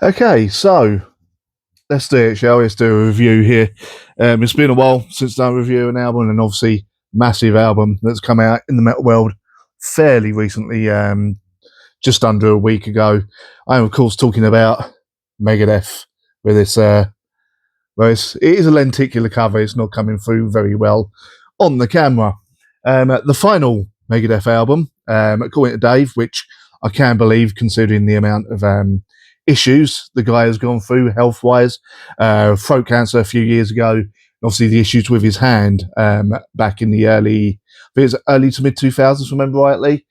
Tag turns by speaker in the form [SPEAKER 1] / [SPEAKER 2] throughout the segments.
[SPEAKER 1] Okay, so let's do it, shall we? Let's do a review here. It's been a while since I reviewed an album, and obviously, massive album that's come out in the metal world fairly recently, just under a week ago. I am, of course, talking about Megadeth with this. It is a lenticular cover. It's not coming through very well on the camera. The final Megadeth album, according to Dave, which I can believe considering the amount of issues the guy has gone through health wise. Throat cancer a few years ago, obviously the issues with his hand back in the early to mid 2000s, remember rightly,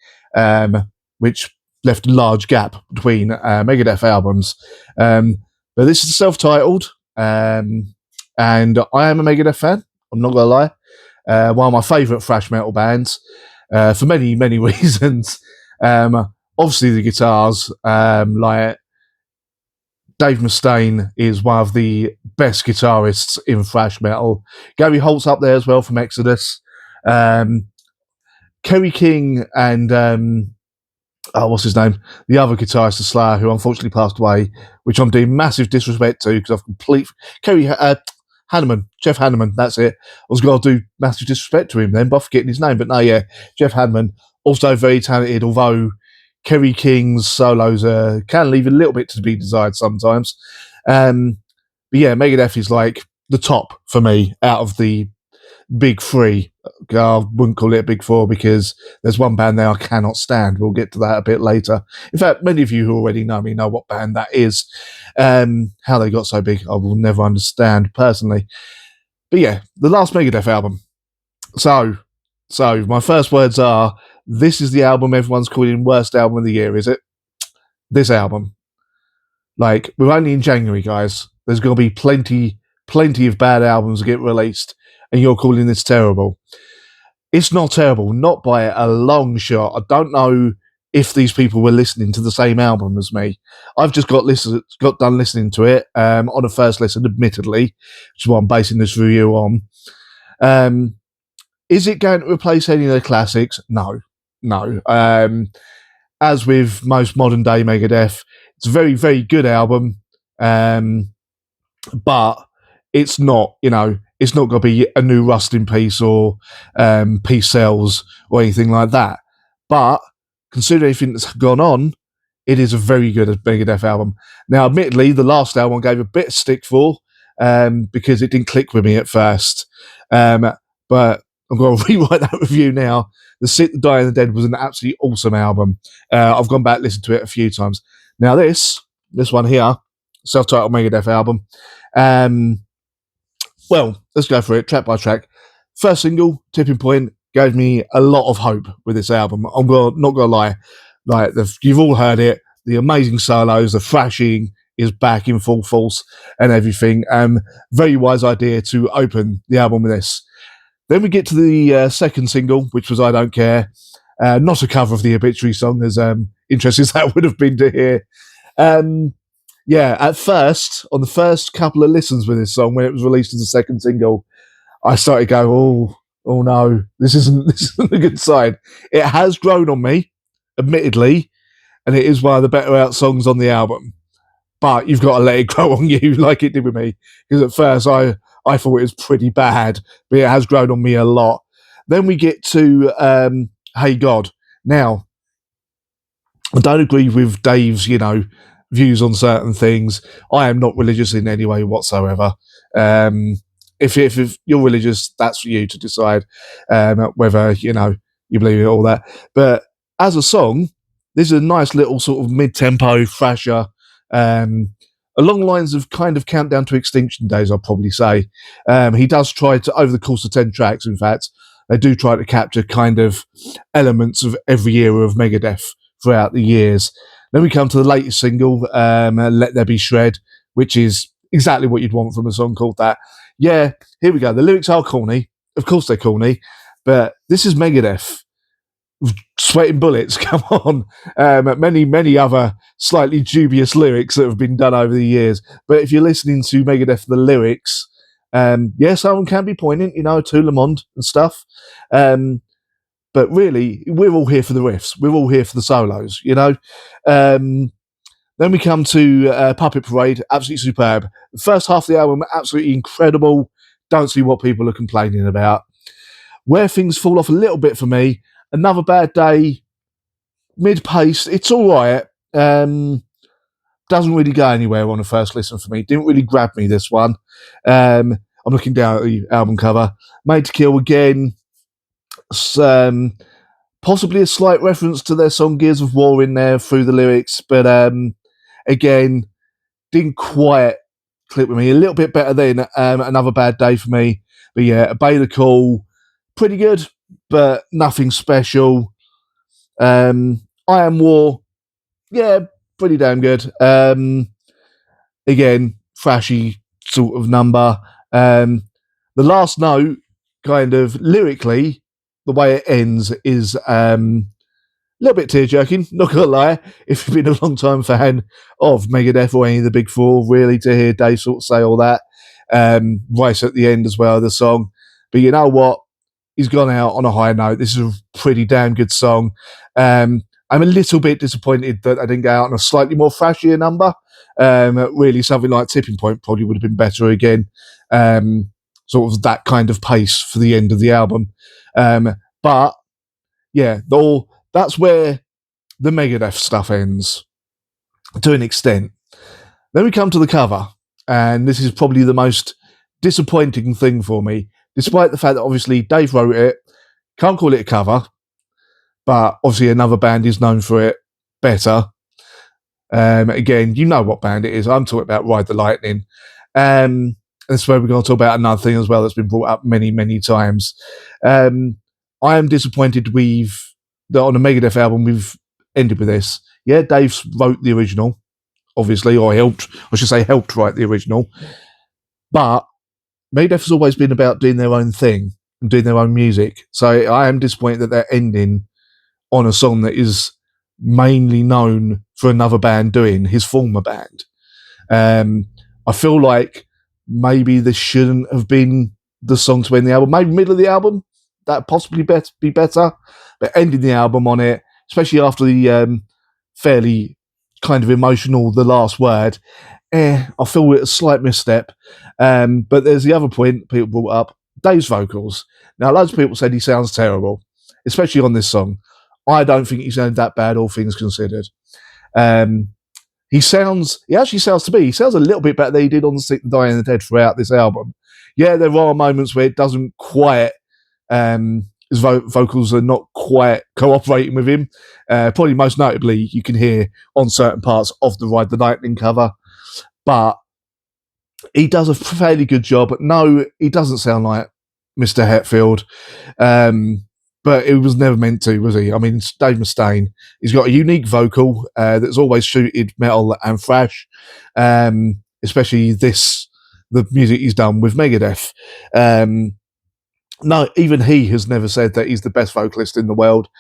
[SPEAKER 1] which left a large gap between Megadeth albums. But this is self titled, and I am a Megadeth fan, I'm not going to lie. One of my favourite thrash metal bands for many, many reasons. Obviously, the guitars, like Dave Mustaine is one of the best guitarists in thrash metal. Gary Holt's up there as well from Exodus. Kerry King and what's his name? The other guitarist of Slayer, who unfortunately passed away, which I'm doing massive disrespect to because I've Jeff Hanneman, that's it. I was going to do massive disrespect to him then by forgetting his name, but no, yeah, Jeff Hanneman, also very talented, although Kerry King's solos can leave a little bit to be desired sometimes. But yeah, Megadeth is like the top for me out of the big three. I wouldn't call it a big four because there's one band there I cannot stand. We'll get to that a bit later. In fact, many of you who already know me know what band that is. How they got so big, I will never understand personally. But yeah, the last Megadeth album. So my first words are: this is the album everyone's calling worst album of the year, is it? This album. Like, we're only in January, guys. There's going to be plenty of bad albums that get released, and you're calling this terrible. It's not terrible, not by a long shot. I don't know if these people were listening to the same album as me. I've just got done listening to it on a first listen, admittedly, which is what I'm basing this review on. Is it going to replace any of the classics? No. As with most modern day Megadeth, it's a very, very good album, but it's not, it's not going to be a new Rust in Peace or Peace Cells or anything like that. But considering everything that's gone on, it is a very good Megadeth album. Now, admittedly, the last album I gave a bit of stick for because it didn't click with me at first. But I'm going to rewrite that review now. The Sick, the Die, and the Dead was an absolutely awesome album. I've gone back and listened to it a few times. Now this one here, self-titled Megadeth album. Well, let's go for it, track by track. First single, Tipping Point, gave me a lot of hope with this album. I'm not going to lie. Like, you've all heard it. The amazing solos, the thrashing is back in full force and everything. Very wise idea to open the album with this. Then we get to the second single, which was I Don't Care. Not a cover of the Obituary song, as interesting as that would have been to hear. Yeah, at first, on the first couple of listens with this song, when it was released as a second single, I started going, oh no, this isn't a good sign. It has grown on me, admittedly, and it is one of the better out songs on the album. But you've got to let it grow on you like it did with me. Because at first I thought it was pretty bad, but it has grown on me a lot. Then we get to Hey God. Now, I don't agree with Dave's, views on certain things. I am not religious in any way whatsoever. If you're religious, that's for you to decide whether, you believe in all that. But as a song, this is a nice little sort of mid-tempo thrasher, along lines of kind of Countdown to Extinction days, I'll probably say. He does try to, over the course of 10 tracks, in fact, they do try to capture kind of elements of every era of Megadeth throughout the years. Then we come to the latest single, Let There Be Shred, which is exactly what you'd want from a song called that. Yeah, here we go. The lyrics are corny. Of course they're corny. But this is Megadeth. Sweating bullets, come on. Many other slightly dubious lyrics that have been done over the years. But if you're listening to Megadeth, the lyrics, yeah, someone can be poignant, to Le Monde and stuff. But really, we're all here for the riffs. We're all here for the solos, Then we come to Puppet Parade, absolutely superb. The first half of the album, absolutely incredible. Don't see what people are complaining about. Where things fall off a little bit for me, Another Bad Day, mid-pace, it's all right. Doesn't really go anywhere on the first listen for me. Didn't really grab me, this one. I'm looking down at the album cover. Made to Kill again. Possibly a slight reference to their song Gears of War in there through the lyrics, but again, didn't quite click with me. A little bit better than Another Bad Day for me. But yeah, Obey the Call, pretty good, but nothing special. I Am War, yeah, pretty damn good. Again, thrashy sort of number. The last note, kind of lyrically, the way it ends is a little bit tear-jerking, not gonna lie. If you've been a long-time fan of Megadeth or any of the big four, really, to hear Dave sort of say all that, right at the end as well, the song. But you know what? He's gone out on a high note. This is a pretty damn good song. I'm a little bit disappointed that I didn't go out on a slightly more thrashier number. Really, something like Tipping Point probably would have been better again. Sort of that kind of pace for the end of the album. But yeah, that's where the Megadeth stuff ends to an extent. Then we come to the cover, and this is probably the most disappointing thing for me, despite the fact that obviously Dave wrote it, can't call it a cover, but obviously another band is known for it better. Again, you know what band it is. I'm talking about Ride the Lightning. That's where we're going to talk about another thing as well that's been brought up many, many times. I am disappointed that on a Megadeth album we've ended with this. Yeah, Dave wrote the original, obviously, or helped write the original. But Megadeth has always been about doing their own thing and doing their own music. So I am disappointed that they're ending on a song that is mainly known for another band doing, his former band. I feel like maybe this shouldn't have been the song to end the album. Maybe middle of the album, that possibly be better. But ending the album on it, especially after the fairly kind of emotional The Last Word, I feel it a slight misstep. But there's the other point people brought up, Dave's vocals. Now, loads of people said he sounds terrible, especially on this song. I don't think he sounded that bad, all things considered. He actually sounds a little bit better than he did on Sick, the Dying and the Dead throughout this album. Yeah, there are moments where it doesn't quite, his vocals are not quite cooperating with him. Probably most notably, you can hear on certain parts of the Ride the Lightning cover. But he does a fairly good job. No, he doesn't sound like Mr. Hetfield. But it was never meant to, was he? I mean, it's Dave Mustaine. He's got a unique vocal that's always suited metal and thrash, especially the music he's done with Megadeth. No, even he has never said that he's the best vocalist in the world.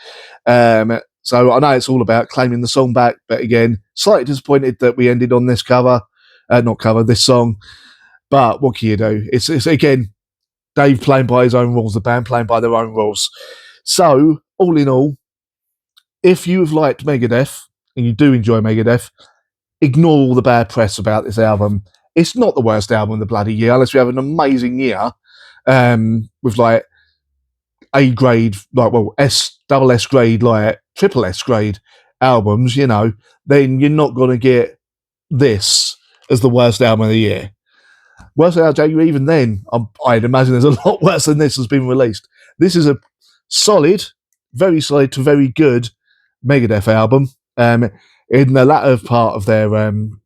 [SPEAKER 1] So I know it's all about claiming the song back, but again, slightly disappointed that we ended on this this song. But what can you do? It's again, Dave playing by his own rules, the band playing by their own rules. So, all in all, if you've liked Megadeth, and you do enjoy Megadeth, ignore all the bad press about this album. It's not the worst album of the bloody year, unless you have an amazing year with like A grade, double S grade, like triple S grade albums, then you're not going to get this as the worst album of the year. Worst album, even then, I'd imagine there's a lot worse than this has been released. This is a very solid to very good Megadeth album. In the latter part of their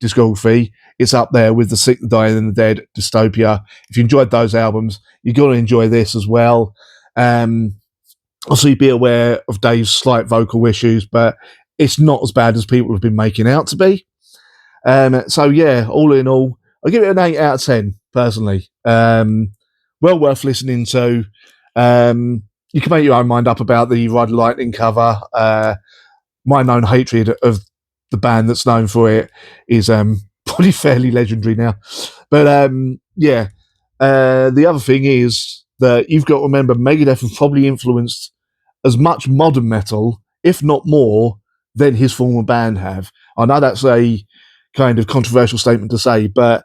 [SPEAKER 1] discography, it's up there with The Sick, the Dying and the Dead, Dystopia. If you enjoyed those albums, you're going to enjoy this as well. Also, be aware of Dave's slight vocal issues, but it's not as bad as people have been making out to be. So yeah, all in all, I'll give it an 8 out of 10, personally. Well worth listening to. You can make your own mind up about the Ride the Lightning cover. My known hatred of the band that's known for it is probably fairly legendary now. But the other thing is that you've got to remember Megadeth have probably influenced as much modern metal, if not more, than his former band have. I know that's a kind of controversial statement to say, but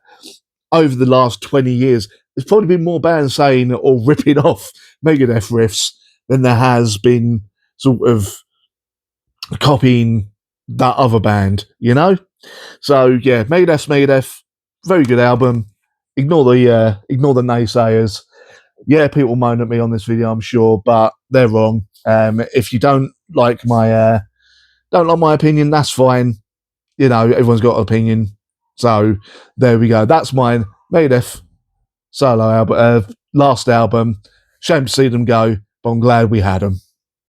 [SPEAKER 1] over the last 20 years, there's probably been more bands saying or ripping off Megadeth riffs than there has been sort of copying that other band, you know? So yeah, Megadeth, very good album. Ignore the naysayers. Yeah, people moan at me on this video, I'm sure, but they're wrong. If you don't like my opinion, that's fine. You know, everyone's got an opinion. So there we go. That's mine. Megadeth solo album, last album. Shame to see them go, but I'm glad we had them.